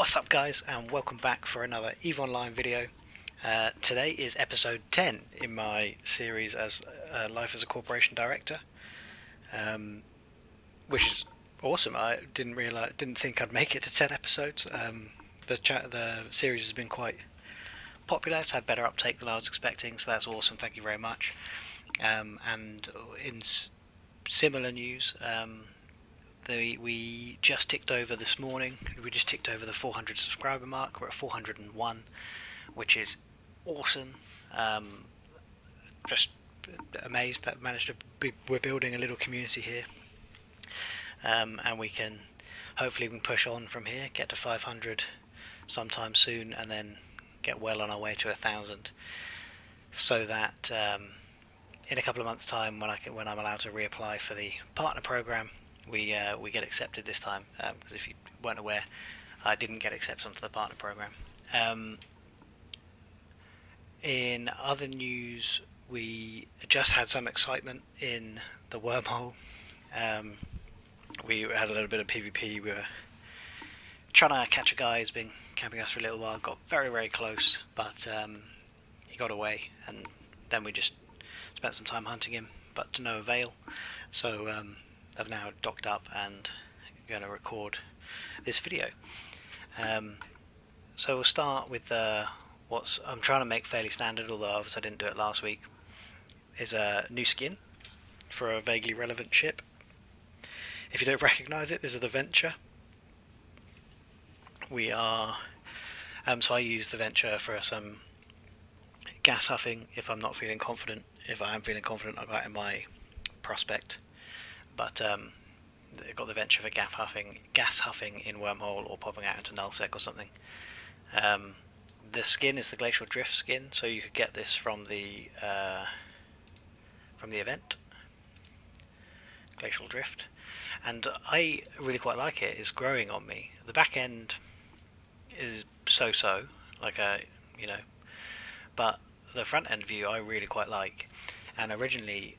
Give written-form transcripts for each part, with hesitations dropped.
What's up guys, and welcome back for another EVE Online video. Today is episode 10 in my series as Life as a Corporation Director, which is awesome. I didn't think I'd make it to 10 episodes. The series has been quite popular. It's had better uptake than I was expecting, so that's awesome. Thank you very much. And in similar news, we just ticked over this morning. We just ticked over the 400 subscriber mark. We're at 401, which is awesome. Just amazed that we managed to we're building a little community here, and we can hopefully push on from here, get to 500 sometime soon, and then get well on our way to 1,000. So that in a couple of months' time, when I'm allowed to reapply for the partner program, we get accepted this time, because if you weren't aware, I didn't get accepted onto the partner program. In other news, we just had some excitement in the Wormhole. We had a little bit of PvP. We were trying to catch a guy who's been camping us for a little while. Got very, very close, but he got away, and then we just spent some time hunting him, but to no avail. So I've now docked up and going to record this video. So we'll start with what's I'm trying to make fairly standard, although obviously I didn't do it last week, is a new skin for a vaguely relevant ship. If you don't recognise it, this is the Venture. We are so I use the Venture for some gas huffing if I'm not feeling confident. If I am feeling confident, I've got it in my prospect. But they've got the Venture for gas huffing in Wormhole, or popping out into nullsec or something. The skin is the Glacial Drift skin, so you could get this from the event, Glacial Drift, and I really quite like it. It's growing on me. The back end is so-so, but the front end view I really quite like. And originally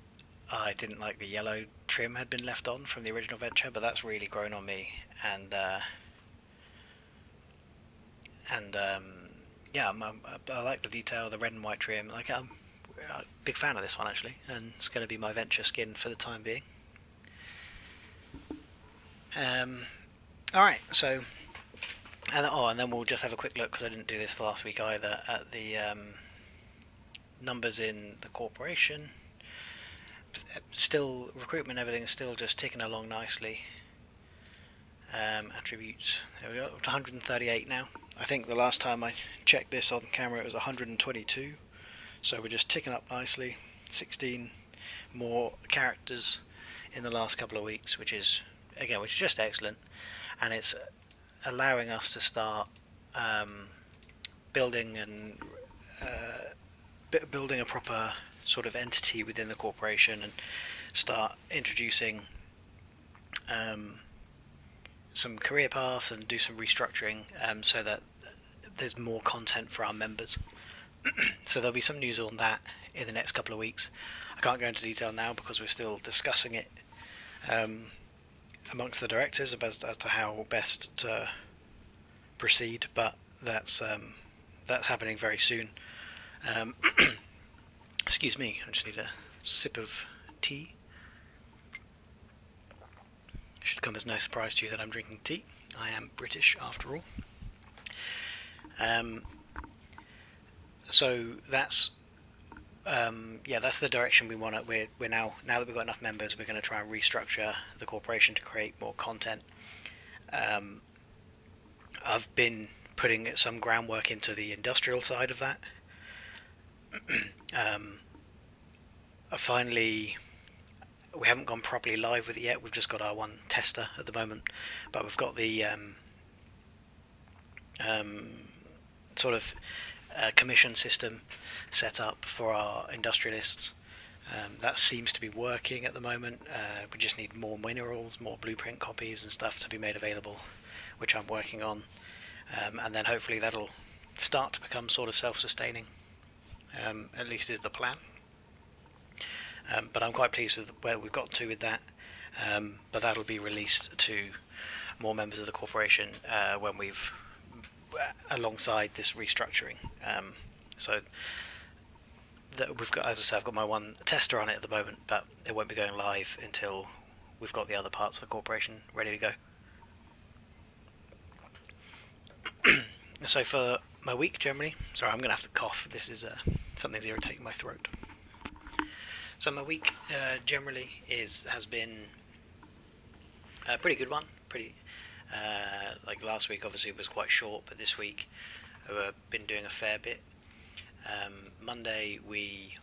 I didn't like the yellow trim had been left on from the original Venture, but that's really grown on me, and yeah, I like the detail, the red and white trim. I'm a big fan of this one actually, and it's going to be my Venture skin for the time being. Alright, so and then we'll just have a quick look, because I didn't do this last week either, at the numbers in the corporation. Still, recruitment, everything is still just ticking along nicely. Attributes, there we go, up to 138 now. I think the last time I checked this on camera it was 122, so we're just ticking up nicely. 16 more characters in the last couple of weeks, which is just excellent, and it's allowing us to start building a proper sort of entity within the corporation, and start introducing some career paths and do some restructuring, so that there's more content for our members. So there'll be some news on that in the next couple of weeks. I can't go into detail now because we're still discussing it amongst the directors as to how best to proceed, but that's happening very soon. Excuse me, I just need a sip of tea. It should come as no surprise to you that I'm drinking tea. I am British after all. So that's that's the direction we want to. We're now that we've got enough members, we're going to try and restructure the corporation to create more content. I've been putting some groundwork into the industrial side of that. We haven't gone properly live with it yet. We've just got our one tester at the moment, but we've got the sort of commission system set up for our industrialists. That seems to be working at the moment. We just need more minerals, more blueprint copies and stuff to be made available, which I'm working on, and then hopefully that'll start to become sort of self-sustaining. At least is the plan. But I'm quite pleased with where we've got to with that. But that'll be released to more members of the corporation when we've alongside this restructuring. So that we've got, as I said, I've got my one tester on it at the moment, but it won't be going live until we've got the other parts of the corporation ready to go. So for my week generally, sorry, I'm going to have to cough. This is something's irritating my throat. So my week generally has been a pretty good one. Like last week obviously was quite short, but this week I've been doing a fair bit. Monday we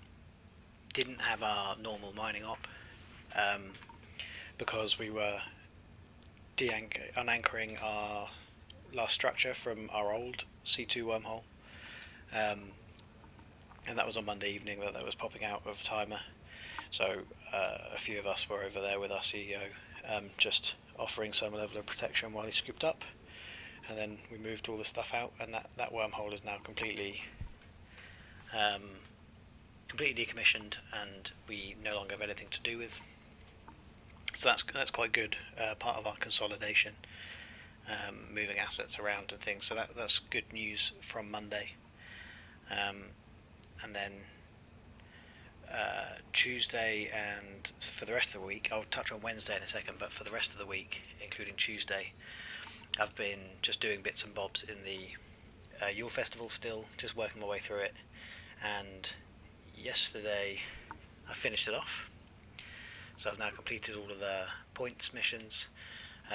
didn't have our normal mining op because we were unanchoring our last structure from our old C2 wormhole, and that was on Monday evening that was popping out of timer. So a few of us were over there with our CEO, just offering some level of protection while he scooped up, and then we moved all the stuff out, and that wormhole is now completely decommissioned, and we no longer have anything to do with. So that's quite good, part of our consolidation, moving assets around and things. So that's good news from Monday, and then Tuesday, and for the rest of the week, I'll touch on Wednesday in a second, but for the rest of the week, including Tuesday, I've been just doing bits and bobs in the Yule Festival still, just working my way through it, and yesterday I finished it off. So I've now completed all of the points missions,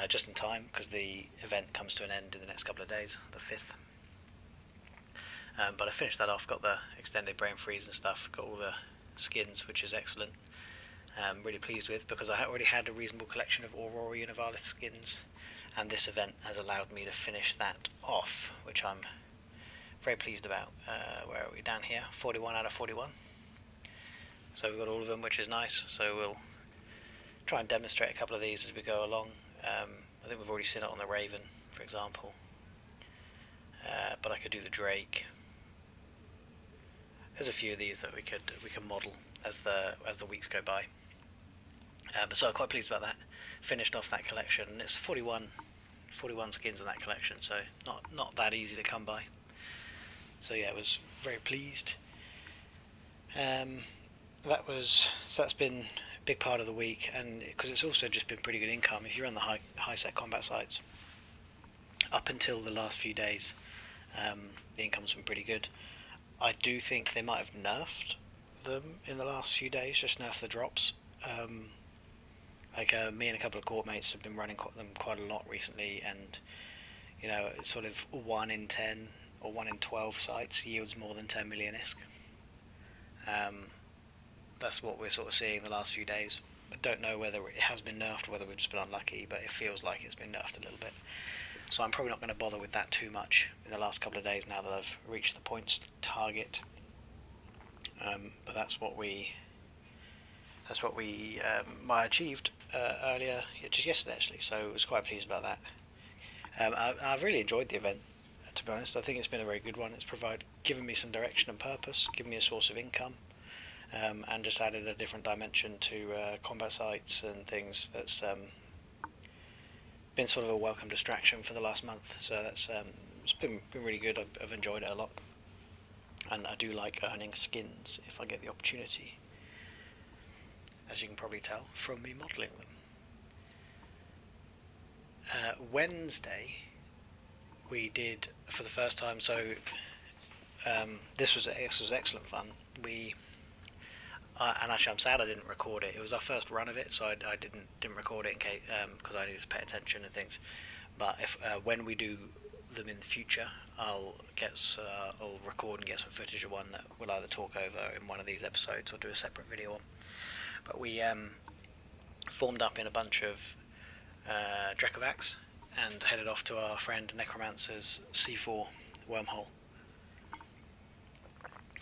just in time, because the event comes to an end in the next couple of days, the 5th. But I finished that off, got the extended brain freeze and stuff, got all the skins, which is excellent. Really pleased with, because I already had a reasonable collection of Aurora Univalis skins, and this event has allowed me to finish that off, which I'm very pleased about. Where are we? Down here, 41 out of 41. So we've got all of them, which is nice. So we'll try and demonstrate a couple of these as we go along. I think we've already seen it on the Raven, for example, but I could do the Drake. There's a few of these that we can model as the weeks go by. But so I'm quite pleased about that. Finished off that collection, and it's 41 skins in that collection, so not that easy to come by. So yeah, I was very pleased. That's been a big part of the week, and because it's also just been pretty good income. If you're on the high set combat sites, up until the last few days, the income's been pretty good. I do think they might have nerfed them in the last few days, just nerfed the drops. Me and a couple of court mates have been running them quite a lot recently, and it's sort of 1 in 10 or 1 in 12 sites yields more than 10 million ISK. That's what we're sort of seeing the last few days. I don't know whether it has been nerfed or whether we've just been unlucky, but it feels like it's been nerfed a little bit. So I'm probably not going to bother with that too much in the last couple of days now that I've reached the points target. But that's what we I achieved earlier, just yesterday actually. So I was quite pleased about that. I've really enjoyed the event, to be honest. I think it's been a very good one. It's given me some direction and purpose, given me a source of income, and just added a different dimension to combat sites and things. That's been sort of a welcome distraction for the last month. So that's it's been really good. I've enjoyed it a lot, and I do like earning skins if I get the opportunity, as you can probably tell from me modelling them. Wednesday we did for the first time, so this was excellent fun. And actually I'm sad I didn't record it. It was our first run of it, so I didn't record it in case, because I needed to pay attention and things. But if when we do them in the future, I'll record and get some footage of one that we'll either talk over in one of these episodes or do a separate video on. But we formed up in a bunch of Drekavacs and headed off to our friend Necromancer's C4 wormhole,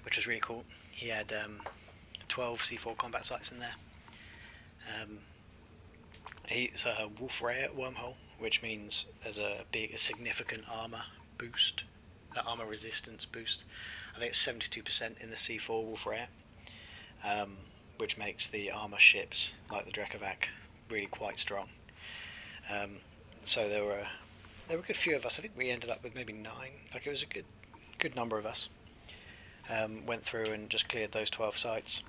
which was really cool. He had 12 C4 combat sites in there. It's a Wolf Rare wormhole, which means there's a significant armor boost, armor resistance boost. I think it's 72% in the C4 Wolf Rare, which makes the armor ships like the Drekavac really quite strong. So there there were a good few of us. I think we ended up with maybe 9. Like, it was a good number of us. Went through and just cleared those 12 sites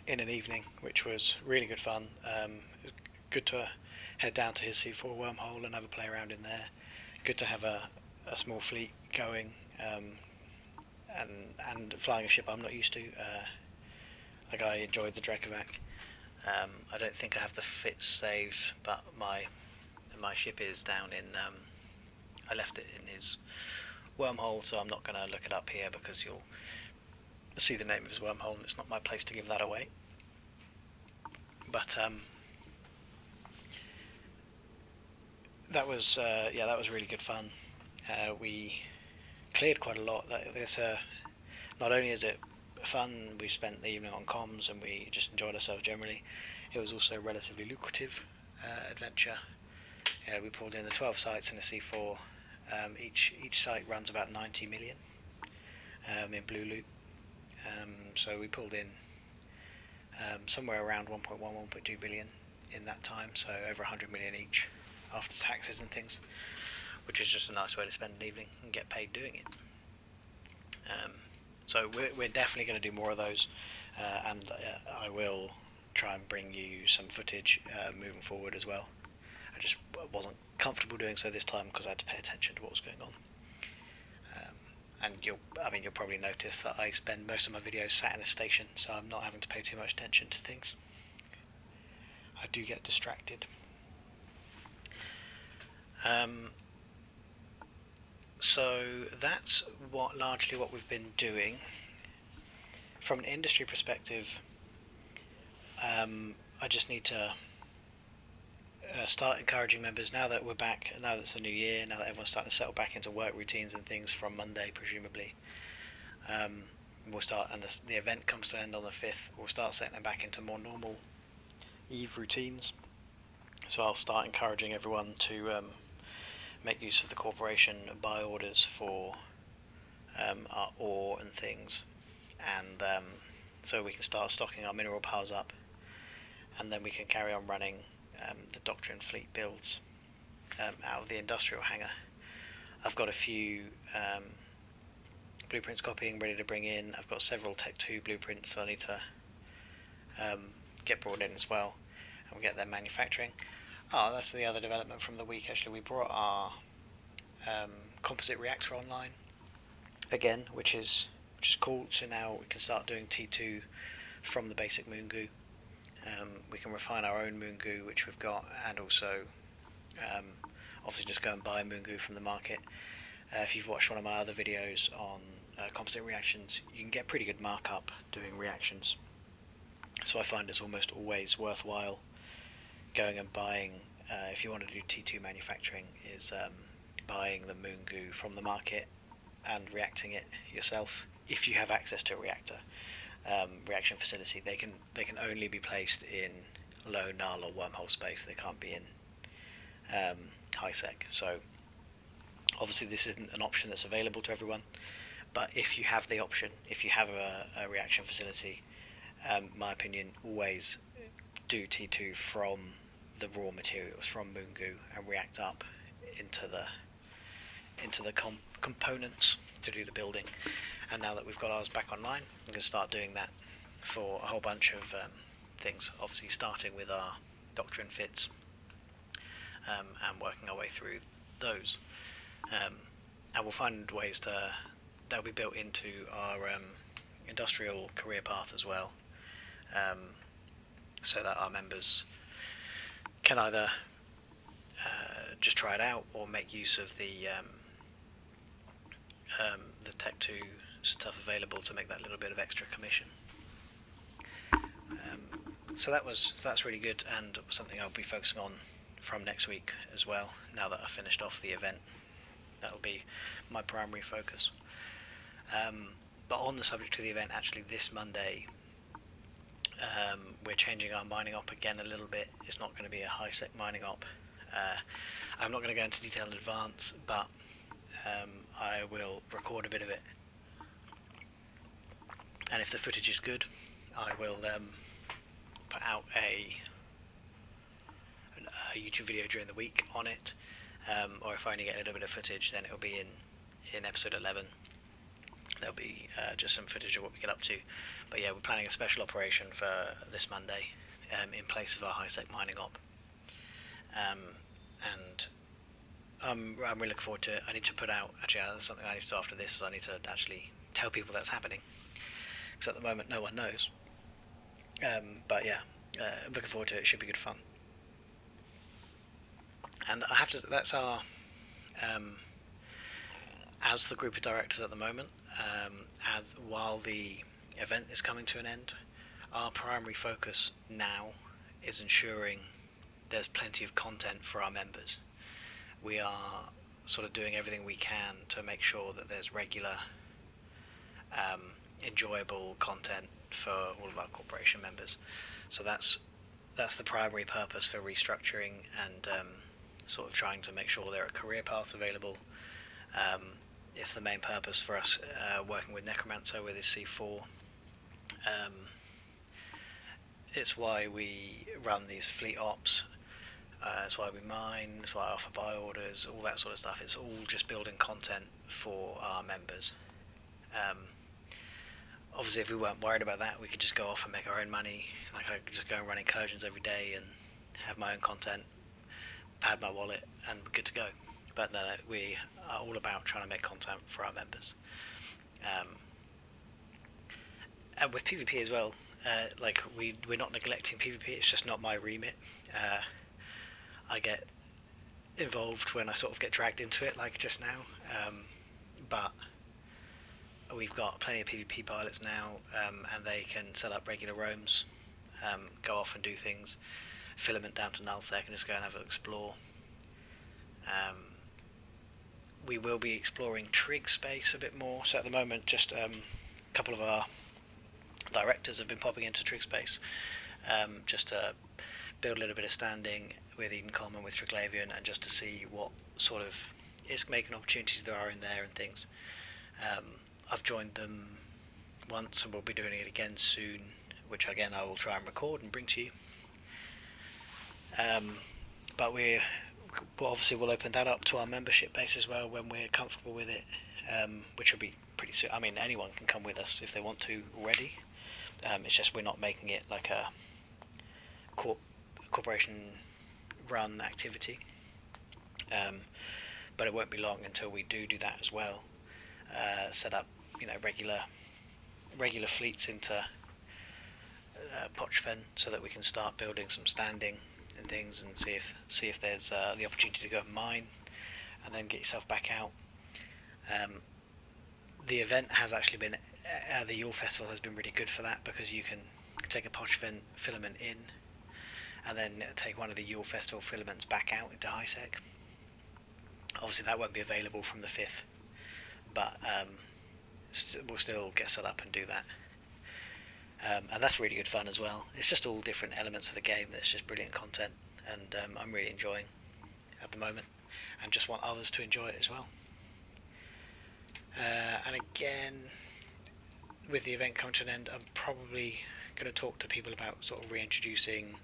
in an evening, which was really good fun. It was good to head down to his C4 Wormhole and have a play around in there. Good to have a small fleet going, and flying a ship I'm not used to. Like, I enjoyed the Dracovac. I don't think I have the fits saved, but my ship is down in. I left it in his Wormhole, so I'm not going to look it up here because you'll see the name of his Wormhole, and it's not my place to give that away. But that was really good fun. We cleared quite a lot. Not only is it fun, we spent the evening on comms and we just enjoyed ourselves generally. It was also a relatively lucrative adventure. We pulled in the 12 sites in a C4. Each site runs about 90 million in blue loot. So we pulled in somewhere around 1.1, 1.2 billion in that time, so over 100 million each after taxes and things, which is just a nice way to spend an evening and get paid doing it. So we're definitely going to do more of those, and I will try and bring you some footage moving forward as well. I just wasn't comfortable doing so this time because I had to pay attention to what was going on. And you'll probably notice that I spend most of my videos sat in a station, so I'm not having to pay too much attention to things. I do get distracted. So that's largely what we've been doing. From an industry perspective, I just need to start encouraging members, now that we're back, now that it's a new year, now that everyone's starting to settle back into work routines and things from Monday presumably. We'll start, and the event comes to an end on the 5th, we'll start settling back into more normal Eve routines. So I'll start encouraging everyone to make use of the corporation buy orders for our ore and things, and so we can start stocking our mineral piles up, and then we can carry on running the Doctrine fleet builds out of the industrial hangar. I've got a few blueprints copying ready to bring in. I've got several Tech 2 blueprints that I need to get brought in as well, and we'll get them manufacturing. Oh, that's the other development from the week actually. We brought our composite reactor online again, which is cool. So now we can start doing T2 from the basic moon goo. We can refine our own moon goo, which we've got, and also obviously just go and buy moon goo from the market. If you've watched one of my other videos on composite reactions, you can get pretty good markup doing reactions. So I find it's almost always worthwhile going and buying, if you want to do T2 manufacturing, is buying the moon goo from the market and reacting it yourself if you have access to a reactor. Reaction facility, they can only be placed in low null or wormhole space. They can't be in high sec. So obviously this isn't an option that's available to everyone, but if you have the option, if you have a reaction facility, my opinion, always do T2 from the raw materials, from moon goo, and react up into the components to do the building. And now that we've got ours back online, we can start doing that for a whole bunch of things, obviously starting with our Doctrine fits and working our way through those. And we'll find ways that'll be built into our industrial career path as well, so that our members can either just try it out or make use of the Tech 2 stuff available to make that little bit of extra commission. So that's really good, and something I'll be focusing on from next week as well. Now that I've finished off the event, that'll be my primary focus. But on the subject of the event, actually this Monday, we're changing our mining op again a little bit. It's not going to be a high sec mining op. I'm not going to go into detail in advance, but I will record a bit of it, and if the footage is good, I will put out a YouTube video during the week on it, or if I only get a little bit of footage, then it'll be in episode 11. There'll be just some footage of what we get up to. But yeah, we're planning a special operation for this Monday in place of our high-sec mining op. And I'm really looking forward to it. I need to put out, actually that's something I need to do after this, is I need to actually tell people that's happening, because at the moment no one knows. But yeah, I'm looking forward to it. It should be good fun. And I have to, that's our, as the group of directors at the moment, as while the event is coming to an end, our primary focus now is ensuring there's plenty of content for our members. We are sort of doing everything we can to make sure that there's regular, enjoyable content for all of our corporation members. So that's the primary purpose for restructuring, and sort of trying to make sure there are career paths available. It's the main purpose for us working with Necromancer with his C4. It's why we run these fleet ops. It's why we mine. It's why I offer buy orders. All that sort of stuff. It's all just building content for our members. Obviously, if we weren't worried about that, we could just go off and make our own money. Like, I could just go and run incursions every day and have my own content, pad my wallet, and we're good to go. But no, we are all about trying to make content for our members. And with PvP as well, like we're not neglecting PvP. It's just not my remit. I get involved when I sort of get dragged into it, like just now. But we've got plenty of PvP pilots now, and they can set up regular roams, go off and do things, filament down to nullsec, and just go and have an explore. We will be exploring trig space a bit more. So at the moment, just a couple of our directors have been popping into trig space, just to build a little bit of standing with Edencom and with Triglavian, and just to see what sort of making opportunities there are in there and things. I've joined them once, and we'll be doing it again soon, which again I will try and record and bring to you. But obviously we'll open that up to our membership base as well when we're comfortable with it, which will be pretty soon. I mean, anyone can come with us if they want to already. It's just we're not making it like a corporation run activity. But it won't be long until we do that as well. Set up, regular fleets into Pochfen, so that we can start building some standing and things, and see if there's the opportunity to go and mine, and then get yourself back out. The event has actually been, the Yule Festival has been really good for that, because you can take a Pochfen filament in, and then take one of the Yule Festival filaments back out into high-sec. Obviously that won't be available from the 5th, but we'll still get set up and do that. And that's really good fun as well. It's just all different elements of the game that's just brilliant content, and I'm really enjoying at the moment, and just want others to enjoy it as well. And again, with the event coming to an end, I'm probably going to talk to people about sort of reintroducing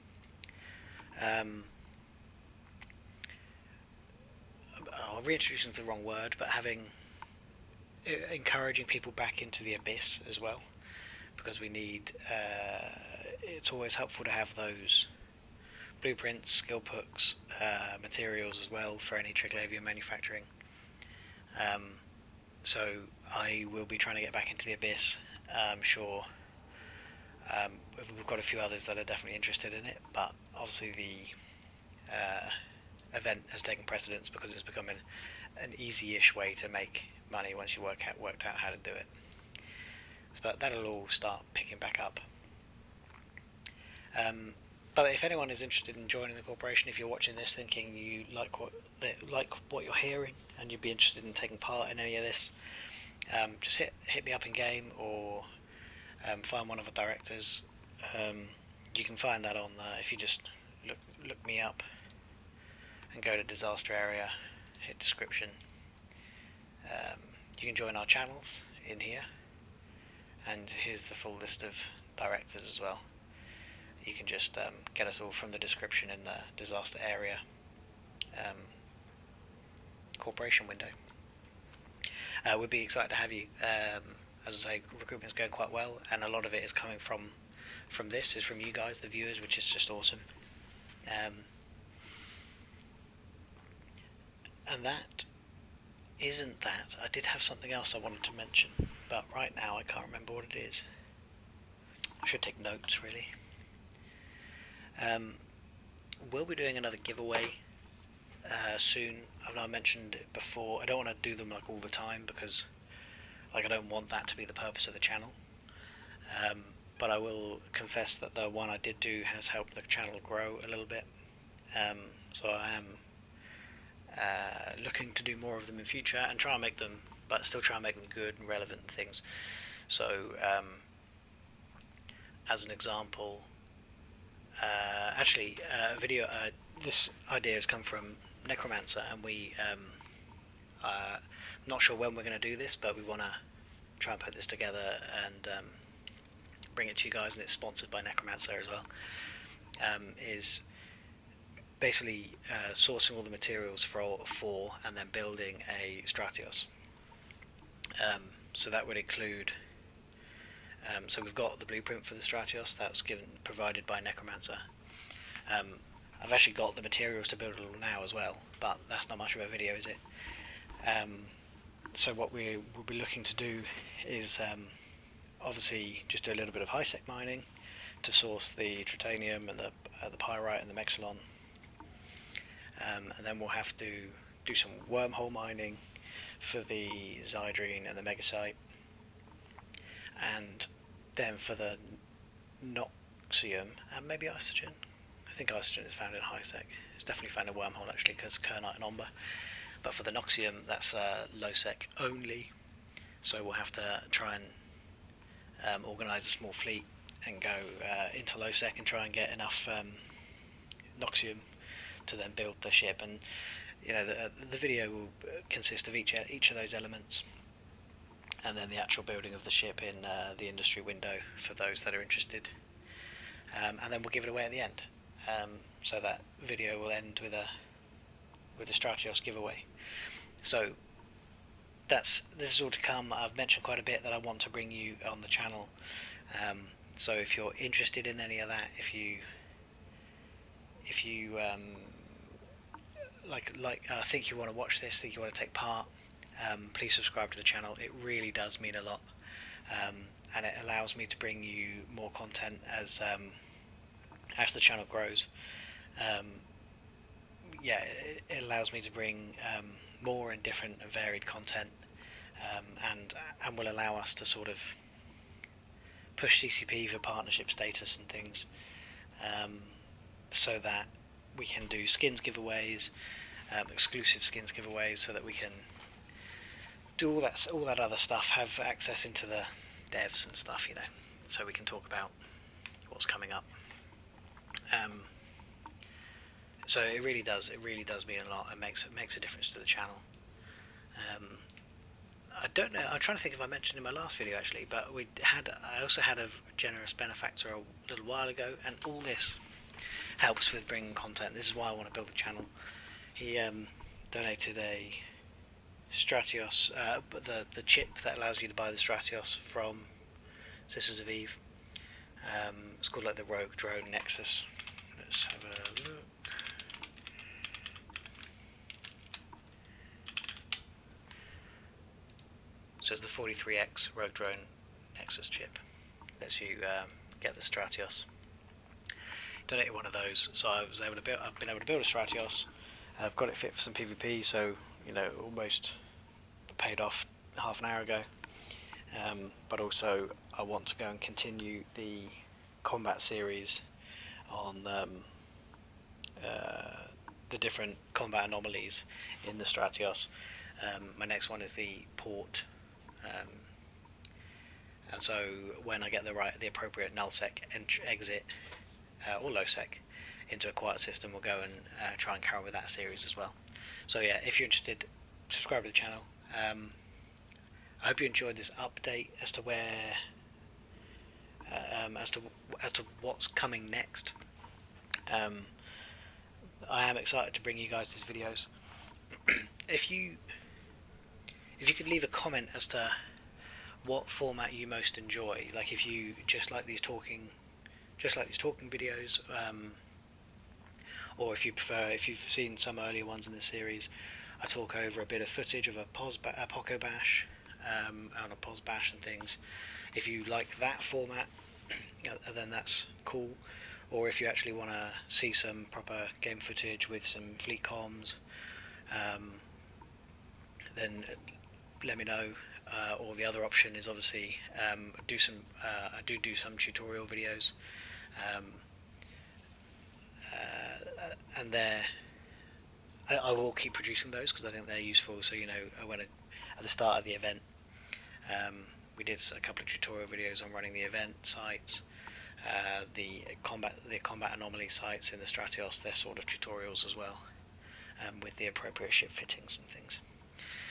reintroducing is the wrong word, but encouraging people back into the Abyss as well, because we need, it's always helpful to have those blueprints, skill books, materials as well for any Triglavian manufacturing. So I will be trying to get back into the Abyss. I'm sure we've got a few others that are definitely interested in it, but obviously the event has taken precedence, because it's becoming an easy-ish way to make money once you worked out how to do it. But that'll all start picking back up. But if anyone is interested in joining the corporation, if you're watching this thinking you like what you're hearing, and you'd be interested in taking part in any of this, just hit me up in game, or find one of the directors. You can find that on if you just look me up and go to disaster area, hit description. You can join our channels in here, and here's the full list of directors as well. You can just get us all from the description in the disaster area. corporation window. We'd be excited to have you. As I say, recruitment's going quite well, and a lot of it is coming from this, is from you guys, the viewers, which is just awesome. And that isn't that. I did have something else I wanted to mention, but right now I can't remember what it is. I should take notes, really. We'll be doing another giveaway soon. I mentioned it before. I don't want to do them like all the time because I don't want that to be the purpose of the channel. But I will confess that the one I did do has helped the channel grow a little bit. So I am looking to do more of them in future and try and make them, but still try and make them good and relevant things. So as an example, a video, this idea has come from Necromancer, and we not sure when we're going to do this, but we want to try and put this together and bring it to you guys, and it's sponsored by Necromancer as well. Is basically sourcing all the materials for and then building a Stratios. So that would include, so we've got the blueprint for the Stratios that's provided by Necromancer. I've actually got the materials to build it all now as well, but that's not much of a video, is it? So what we will be looking to do is obviously just do a little bit of high-sec mining to source the tritanium and the pyrite and the mexilon, and then we'll have to do some wormhole mining for the zydrine and the megasite, and then for the noxium and maybe oxygen. I think oxygen is found in high-sec. It's definitely found in wormhole actually, because kernite and omber. But for the noxium, that's low-sec only, so we'll have to try and organise a small fleet and go into low-sec and try and get enough noxium to then build the ship. And the video will consist of each of those elements, and then the actual building of the ship in the industry window for those that are interested. And then we'll give it away at the end. So that video will end with a Stratios giveaway. So this is all to come. I've mentioned quite a bit that I want to bring you on the channel. So if you're interested in any of that, if you think you want to watch this, think you want to take part, please subscribe to the channel. It really does mean a lot, and it allows me to bring you more content as the channel grows. It allows me to bring more and different and varied content, and will allow us to sort of push CCP for partnership status and things, so that we can do skins giveaways, exclusive skins giveaways, so that we can do all that other stuff, have access into the devs and stuff, so we can talk about what's coming up. So it really does mean a lot. It makes a difference to the channel. I don't know. I'm trying to think if I mentioned in my last video actually, but I also had a generous benefactor a little while ago, and all this helps with bringing content. This is why I want to build the channel. He donated a Stratios, the chip that allows you to buy the Stratios from Sisters of Eve. It's called the Rogue Drone Nexus. Let's have a look. So it's the 43X Rogue Drone Nexus chip. Lets you get the Stratios. Donated one of those, so I've been able to build a Stratios. I've got it fit for some PvP, so almost paid off half an hour ago. But also I want to go and continue the combat series on the different combat anomalies in the Stratios. My next one is the port, and so when I get the appropriate nullsec exit or lowsec into a quiet system, we'll go and try and carry on with that series as well. So yeah, if you're interested, subscribe to the channel. I hope you enjoyed this update as to where as to what's coming next. I am excited to bring you guys these videos. if you could leave a comment as to what format you most enjoy, like if you just like these talking videos, or if you prefer, if you've seen some earlier ones in the series, I talk over a bit of footage of a Poco Bash, on a Pos Bash and things. If you like that format, then that's cool. Or if you actually want to see some proper game footage with some fleet comms, then let me know. Or the other option is obviously I do some tutorial videos, um, and I will keep producing those because I think they're useful. So when at the start of the event, we did a couple of tutorial videos on running the event sites, the combat anomaly sites in the Stratios. They're sort of tutorials as well, with the appropriate ship fittings and things.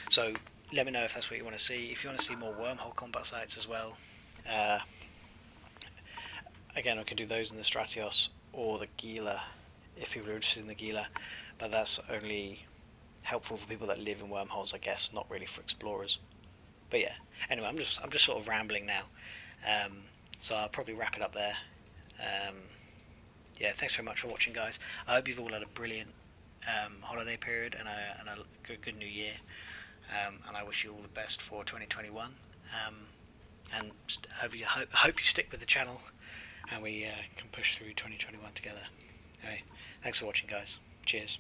So let me know if that's what you want to see. If you want to see more Wormhole combat sites as well, again, I can do those in the Stratios or the Gila if people are interested in the Gila, but that's only helpful for people that live in wormholes, I guess, not really for explorers. But yeah, anyway, I'm just sort of rambling now, so I'll probably wrap it up there. Yeah, thanks very much for watching, guys. I hope you've all had a brilliant holiday period and a good new year, and I wish you all the best for 2021. And hope you stick with the channel, and we can push through 2021 together. Anyway, thanks for watching, guys. Cheers.